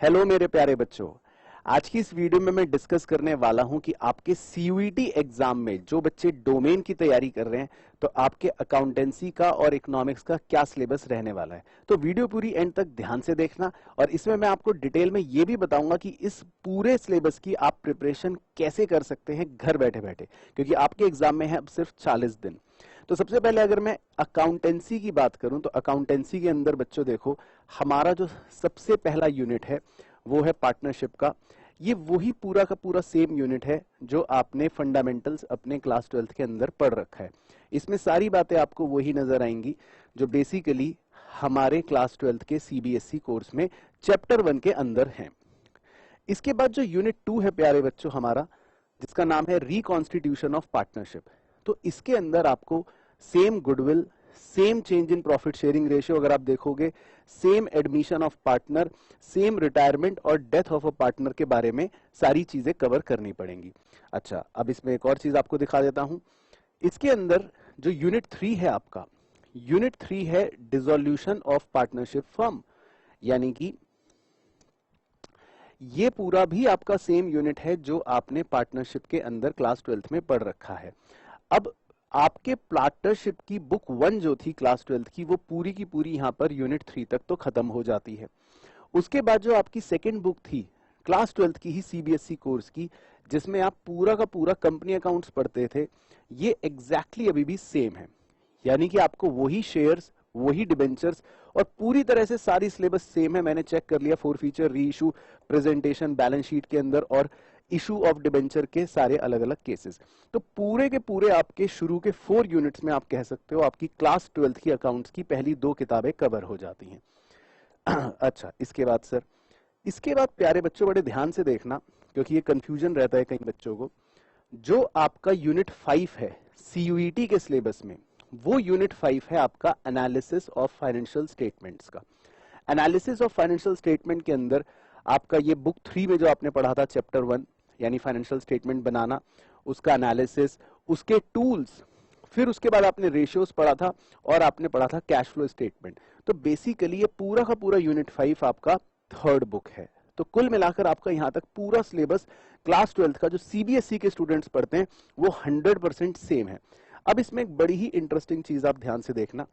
Hello मेरे प्यारे बच्चों। आज की इस वीडियो में मैं डिस्कस करने वाला हूं कि आपके सीयूईटी एग्जाम में जो बच्चे डोमेन की तैयारी कर रहे हैं तो आपके अकाउंटेंसी का और इकोनॉमिक्स का क्या सिलेबस रहने वाला है। तो वीडियो पूरी एंड तक ध्यान से देखना और इसमें मैं आपको डिटेल में ये भी बताऊंगा कि इस पूरे सिलेबस की आप प्रिपरेशन कैसे कर सकते हैं घर बैठे बैठे, क्योंकि आपके एग्जाम में है अब सिर्फ 40 दिन। तो सबसे पहले अगर मैं अकाउंटेंसी की बात करूं तो अकाउंटेंसी के अंदर बच्चों देखो, हमारा जो सबसे पहला यूनिट है वो है पार्टनरशिप का। ये वही पूरा का पूरा सेम यूनिट है जो आपने फंडामेंटल्स अपने क्लास 12th के अंदर पढ़ रखा है। इसमें सारी बातें आपको वही नजर आएंगी जो बेसिकली हमारे क्लास 12th के सीबीएसई कोर्स में चैप्टर 1 के अंदर हैं। इसके बाद जो यूनिट 2 है प्यारे बच्चों हमारा, जिसका नाम है रिकॉन्स्टिट्यूशन ऑफ पार्टनरशिप, तो इसके अंदर आपको same goodwill, same change in profit sharing ratio अगर आप देखोगे, same admission of partner, same retirement और डेथ ऑफ अ पार्टनर के बारे में सारी चीजें कवर करनी पड़ेंगी। अच्छा, अब इसमें एक और चीज आपको दिखा देता हूं। इसके अंदर जो यूनिट 3 है आपका, यूनिट 3 है डिसोल्यूशन ऑफ पार्टनरशिप फर्म, यानी कि ये पूरा भी आपका सेम यूनिट है जो आपने पार्टनरशिप के अंदर क्लास 12th में पढ़ रखा है। अब आपके पार्टनरशिप की बुक 1 जो थी क्लास 12th की, वो पूरी की पूरी यहां पर यूनिट 3 तक तो खत्म हो जाती है। उसके बाद जो आपकी सेकेंड बुक थी क्लास 12th की ही सीबीएसई कोर्स की, जिसमें आप पूरा का पूरा कंपनी अकाउंट्स पढ़ते थे, ये एग्जैक्टली अभी भी सेम है। यानी कि आपको वही शेयर्स, वही डिबेंचर्स और पूरी तरह से सारी सिलेबस सेम है। मैंने चेक कर लिया, फोर फीचर, री इशू, प्रेजेंटेशन, बैलेंस शीट के अंदर और इशू ऑफ डिबेंचर के सारे अलग अलग केसेस। तो पूरे के पूरे आपके शुरू के 4 यूनिट्स में आप कह सकते हो आपकी क्लास 12th की अकाउंट्स की पहली 2 किताबें कवर हो जाती हैं। अच्छा, इसके बाद सर, इसके बाद प्यारे बच्चों बड़े ध्यान से देखना, क्योंकि ये कंफ्यूजन रहता है कई बच्चों को। जो आपका यूनिट 5 है सीयूईटी के सिलेबस में, वो यूनिट 5 है आपका एनालिसिस ऑफ फाइनेंशियल स्टेटमेंट्स का। एनालिसिस ऑफ फाइनेंशियल स्टेटमेंट के अंदर आपका ये बुक 3 में जो आपने पढ़ा था चैप्टर 1, यानी फाइनेंशियल स्टेटमेंट बनाना, उसका एनालिसिस, उसके टूल्स, फिर उसके बाद आपने रेशियोज पढ़ा था और आपने पढ़ा था कैश फ्लो स्टेटमेंट। तो बेसिकली ये पूरा का पूरा यूनिट 5 आपका थर्ड बुक है। तो कुल मिलाकर आपका यहां तक पूरा सिलेबस क्लास 12th का जो सीबीएसई के स्टूडेंट्स पढ़ते हैं वो 100% सेम है। अब इसमें एक बड़ी ही इंटरेस्टिंग चीज आप ध्यान से देखना,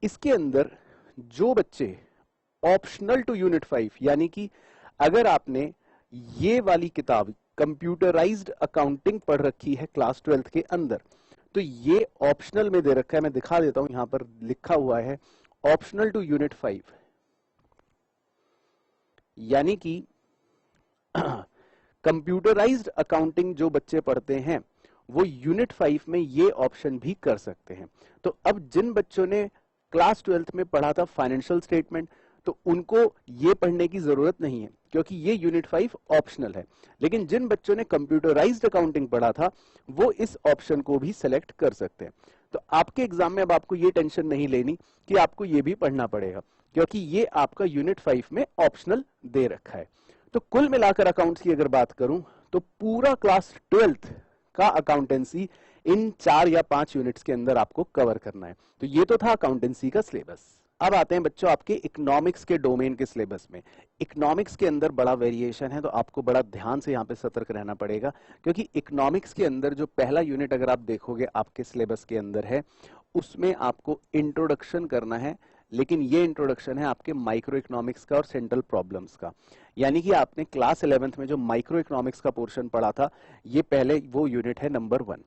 इसके अंदर जो बच्चे ऑप्शनल टू यूनिट 5, यानी कि अगर आपने ये वाली किताब कंप्यूटराइज्ड अकाउंटिंग पढ़ रखी है क्लास 12th के अंदर, तो ये ऑप्शनल में दे रखा है। मैं दिखा देता हूं, यहां पर लिखा हुआ है ऑप्शनल टू यूनिट 5, यानी कि कंप्यूटराइज्ड अकाउंटिंग जो बच्चे पढ़ते हैं वो यूनिट 5 में ये ऑप्शन भी कर सकते हैं। तो अब जिन बच्चों ने क्लास 12th में पढ़ा था फाइनेंशियल स्टेटमेंट, तो उनको ये पढ़ने की जरूरत नहीं है, क्योंकि ये यूनिट 5 ऑप्शनल है। लेकिन जिन बच्चों ने कंप्यूटराइज्ड अकाउंटिंग पढ़ा था वो इस ऑप्शन को भी सिलेक्ट कर सकते हैं। तो आपके एग्जाम में अब आपको ये टेंशन नहीं लेनी कि आपको ये भी पढ़ना पड़ेगा, क्योंकि ये आपका यूनिट 5 में ऑप्शनल दे रखा है। तो कुल मिलाकर अकाउंट्स की अगर बात करूं तो पूरा क्लास 12th का अकाउंटेंसी इन 4 या 5 यूनिट्स के अंदर आपको कवर करना है। तो ये तो था अकाउंटेंसी का सिलेबस। अब आते हैं बच्चों आपके इकोनॉमिक्स के डोमेन के सिलेबस में। इकोनॉमिक्स के अंदर बड़ा वेरिएशन है, तो आपको बड़ा ध्यान से यहाँ पे सतर्क रहना पड़ेगा, क्योंकि इकोनॉमिक्स के अंदर जो पहला यूनिट अगर आप देखोगे आपके सिलेबस के अंदर है, उसमें आपको इंट्रोडक्शन करना है। लेकिन ये इंट्रोडक्शन है आपके माइक्रो इकोनॉमिक्स का और सेंट्रल प्रॉब्लम्स का। यानी कि आपने क्लास 11th में जो माइक्रो इकोनॉमिक्स का पोर्शन पढ़ा था, ये पहले वो यूनिट है नंबर 1।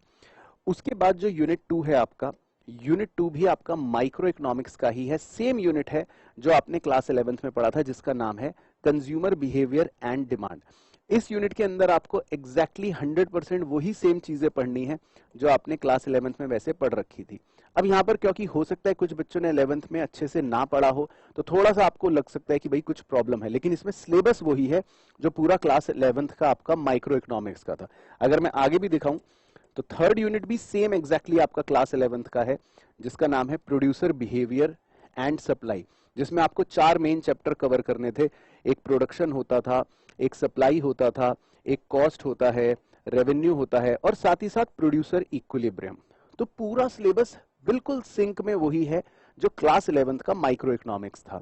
उसके बाद जो यूनिट 2 है आपका, यूनिट 2 भी आपका माइक्रो इकोनॉमिक्स का ही है, सेम यूनिट है जो आपने क्लास 11th में पढ़ा था, जिसका नाम है कंज्यूमर बिहेवियर एंड डिमांड। इस यूनिट के अंदर आपको एग्जैक्टली 100% वही सेम चीजें पढ़नी है जो आपने क्लास 11th में वैसे पढ़ रखी थी। अब यहाँ पर क्योंकि हो सकता है कुछ बच्चों ने 11th में अच्छे से ना पढ़ा हो, तो थोड़ा सा आपको लग सकता है कि भाई कुछ प्रॉब्लम है, लेकिन इसमें सिलेबस वही है जो पूरा क्लास 11th का आपका माइक्रो इकोनॉमिक्स का था। अगर मैं आगे भी दिखाऊं तो थर्ड यूनिट भी सेम एग्जैक्टली आपका क्लास 11th का है, जिसका नाम है प्रोड्यूसर बिहेवियर एंड सप्लाई, जिसमें आपको 4 मेन चैप्टर कवर करने थे। एक प्रोडक्शन होता था, एक सप्लाई होता था, एक कॉस्ट होता है, रेवेन्यू होता है और साथ ही साथ प्रोड्यूसर इक्विलिब्रियम। तो पूरा सिलेबस बिल्कुल सिंक में वही है जो क्लास 11th का माइक्रो इकोनॉमिक्स था।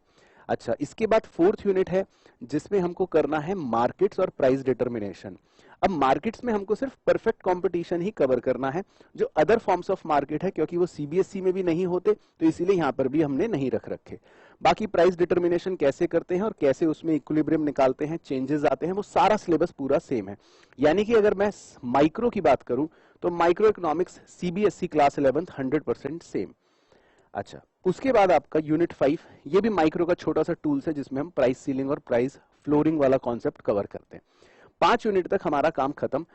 अच्छा, इसके बाद फोर्थ यूनिट है जिसमें हमको करना है मार्केट्स और प्राइस डिटर्मिनेशन। अब मार्केट्स में हमको सिर्फ परफेक्ट कंपटीशन ही कवर करना है, जो अदर फॉर्म्स ऑफ मार्केट है क्योंकि वो सीबीएसई में भी नहीं होते तो इसीलिए यहां पर भी हमने नहीं रख रखे। बाकी प्राइस डिटर्मिनेशन कैसे करते हैं और कैसे उसमें इक्विलिब्रियम निकालते हैं, चेंजेस आते हैं, वो सारा सिलेबस पूरा सेम है। यानी कि अगर मैं माइक्रो की बात करूं तो micro economics CBSE class 11th 100% same. अच्छा, उसके बाद आपका यूनिट 5, ये भी माइक्रो का छोटा सा टूल्स है जिसमें हम प्राइस सीलिंग और प्राइस फ्लोरिंग वाला कॉन्सेप्ट कवर करते हैं। 5 यूनिट तक हमारा काम खत्म।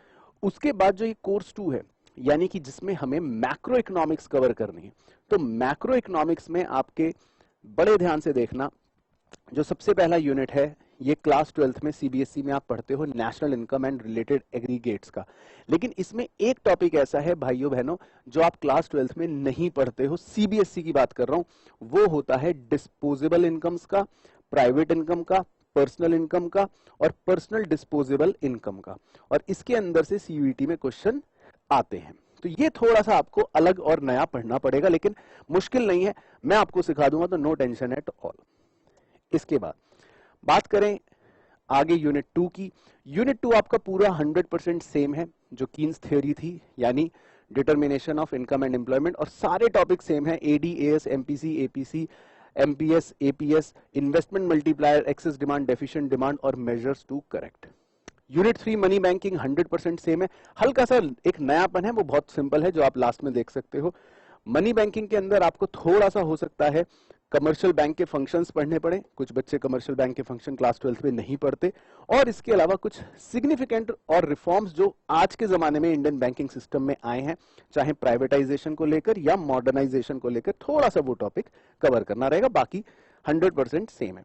उसके बाद जो ये कोर्स 2 है, यानी कि जिसमें हमें मैक्रो इकोनॉमिक्स कवर करनी है, तो मैक्रो इकोनॉमिक्स में आपके बड़े ध्यान से देखना, जो सबसे पहला यूनिट है ये क्लास 12th में सीबीएसई में आप पढ़ते हो national income and related aggregates का। लेकिन इसमें एक टॉपिक ऐसा है भाइयों बहनों जो आप क्लास 12th में नहीं पढ़ते हो, सीबीएसई की बात कर रहा हूं, वो होता है डिस्पोजेबल इनकम्स का, प्राइवेट इनकम का, पर्सनल इनकम का और पर्सनल डिस्पोजेबल इनकम का। और इसके अंदर से सीयूईटी में क्वेश्चन आते हैं। तो ये थोड़ा सा आपको अलग और नया पढ़ना पड़ेगा, लेकिन मुश्किल नहीं है, मैं आपको सिखा दूंगा, तो नो टेंशन एट ऑल। इसके बाद बात करें आगे यूनिट 2 की। यूनिट 2 आपका पूरा 100% सेम है जो कीन्स थ्योरी थी, यानी determination of income and employment, और सारे टॉपिक सेम है, AD, AS, MPC, APC, MPS, APS, investment multiplier, excess demand, deficient demand और measures to correct. Unit 3 money banking 100% same है, हल्का सा एक नयापन है, वो बहुत सिंपल है जो आप लास्ट में देख सकते हो। मनी बैंकिंग के अंदर आपको थोड़ा सा हो सकता है कमर्शियल बैंक के फंक्शंस पढ़ने पड़े, कुछ बच्चे कमर्शियल बैंक के फंक्शन क्लास 12th में नहीं पढ़ते, और इसके अलावा कुछ सिग्निफिकेंट और रिफॉर्म्स जो आज के जमाने में इंडियन बैंकिंग सिस्टम में आए हैं, चाहे प्राइवेटाइजेशन को लेकर या मॉडर्नाइजेशन को लेकर, थोड़ा सा वो टॉपिक कवर करना रहेगा, बाकी 100% सेम है।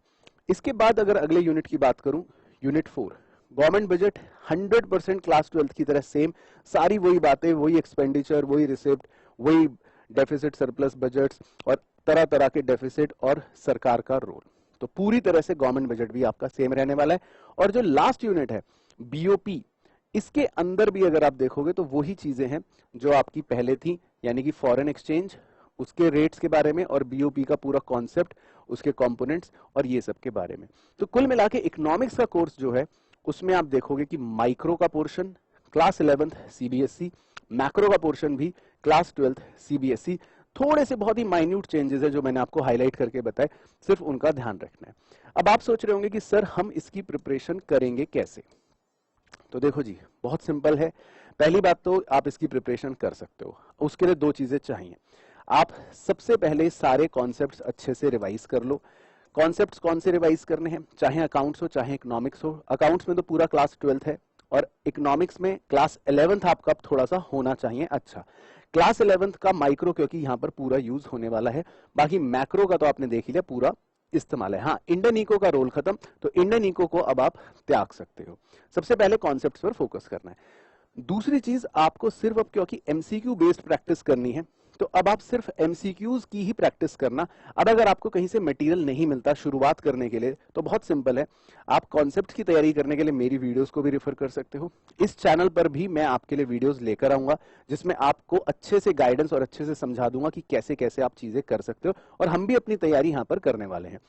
इसके बाद अगर अगले यूनिट की बात करूं, unit 4 government budget 100% class 12th की तरह सेम, सारी वही बातें, वही एक्सपेंडिचर, वही रिसिप्ट, वही डेफिसिट सरप्लस बजट्स और तरह तरह के डेफिसिट और सरकार का रोल। तो पूरी तरह से गवर्नमेंट बजट भी आपका सेम रहने वाला है। और जो लास्ट यूनिट है बीओपी, इसके अंदर भी अगर आप देखोगे तो वही चीजें हैं जो आपकी पहले थी, यानी कि फॉरेन एक्सचेंज, उसके रेट्स के बारे में, और बीओपी का पूरा कॉन्सेप्ट, उसके कंपोनेंट्स और ये सब के बारे में। तो कुल मिला के इकोनॉमिक्स का कोर्स जो है उसमें आप देखोगे कि माइक्रो का portion class 11th CBSE, macro का पोर्शन भी क्लास 12th सीबीएसई, थोड़े से बहुत ही माइन्यूट चेंजेस है जो मैंने आपको हाईलाइट करके बताए, सिर्फ उनका ध्यान रखना है। अब आप सोच रहे होंगे कि सर हम इसकी प्रिपरेशन करेंगे कैसे? तो देखो जी, बहुत सिंपल है। पहली बात तो आप इसकी प्रिपरेशन कर सकते हो, उसके लिए 2 चीजें चाहिए। आप सबसे पहले सारे कॉन्सेप्ट्स अच्छे से रिवाइज कर लो। कॉन्सेप्ट्स कौन से रिवाइज करने हैं? चाहे अकाउंट्स हो चाहे इकोनॉमिक्स हो। अकाउंट्स में तो पूरा क्लास 12th है, और इकोनॉमिक्स में क्लास 11th आपका थोड़ा सा होना चाहिए। अच्छा, क्लास 11th का माइक्रो क्योंकि यहां पर पूरा यूज होने वाला है, बाकी मैक्रो का तो आपने देख ही लिया, पूरा इस्तेमाल है। हाँ, इंडियन इको का रोल खत्म, तो इंडियन इको को अब आप त्याग सकते हो। सबसे पहले कॉन्सेप्ट्स पर फोकस करना है। दूसरी चीज, आपको सिर्फ अब क्योंकि एमसीक्यू बेस्ड प्रैक्टिस करनी है, तो अब आप सिर्फ एमसीक्यूज की ही प्रैक्टिस करना। अब अगर आपको कहीं से मटेरियल नहीं मिलता शुरुआत करने के लिए, तो बहुत सिंपल है, आप कॉन्सेप्ट की तैयारी करने के लिए मेरी वीडियोस को भी रेफर कर सकते हो। इस चैनल पर भी मैं आपके लिए वीडियोस लेकर आऊंगा जिसमें आपको अच्छे से गाइडेंस और अच्छे से समझा दूंगा कि कैसे कैसे आप चीजें कर सकते हो, और हम भी अपनी तैयारी यहाँ पर करने वाले हैं।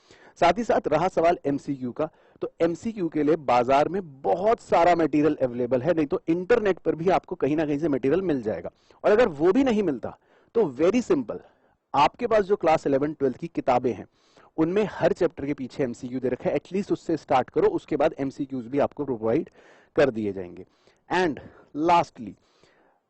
साथ ही साथ रहा सवाल एमसीक्यू का, तो एमसीक्यू के लिए बाजार में बहुत सारा मटेरियल अवेलेबल है, नहीं तो इंटरनेट पर भी आपको कहीं ना कहीं से मटेरियल मिल जाएगा। और अगर वो भी नहीं मिलता तो वेरी सिंपल, आपके पास जो क्लास 11 12 की किताबें हैं उनमें हर चैप्टर के पीछे एमसीक्यू दे रखा है, एटलीस्ट उससे स्टार्ट करो, उसके बाद एमसीक्यूज भी आपको प्रोवाइड कर दिए जाएंगे। एंड लास्टली,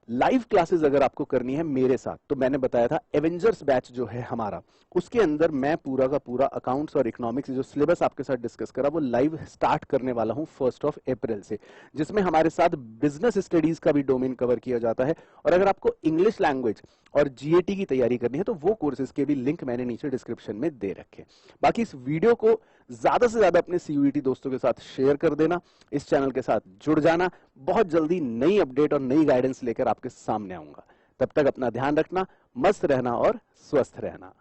लाइव क्लासेस अगर आपको करनी है मेरे साथ, तो मैंने बताया था एवेंजर्स बैच जो है हमारा, उसके अंदर मैं पूरा का पूरा अकाउंट्स और इकोनॉमिक्स जो सिलेबस आपके साथ डिस्कस करा वो लाइव स्टार्ट करने वाला हूं 1 अप्रैल से, जिसमें हमारे साथ बिजनेस स्टडीज का भी डोमेन कवर किया जाता है। और अगर आपको इंग्लिश लैंग्वेज और जीएटी की तैयारी करनी है तो वो कोर्सेज के भी लिंक मैंने नीचे डिस्क्रिप्शन में दे रखे। बाकी इस वीडियो को ज्यादा से ज्यादा अपने सीयूईटी दोस्तों के साथ शेयर कर देना, इस चैनल के साथ जुड़ जाना। बहुत जल्दी नई अपडेट और नई गाइडेंस लेकर आपके सामने आऊंगा। तब तक अपना ध्यान रखना, मस्त रहना और स्वस्थ रहना।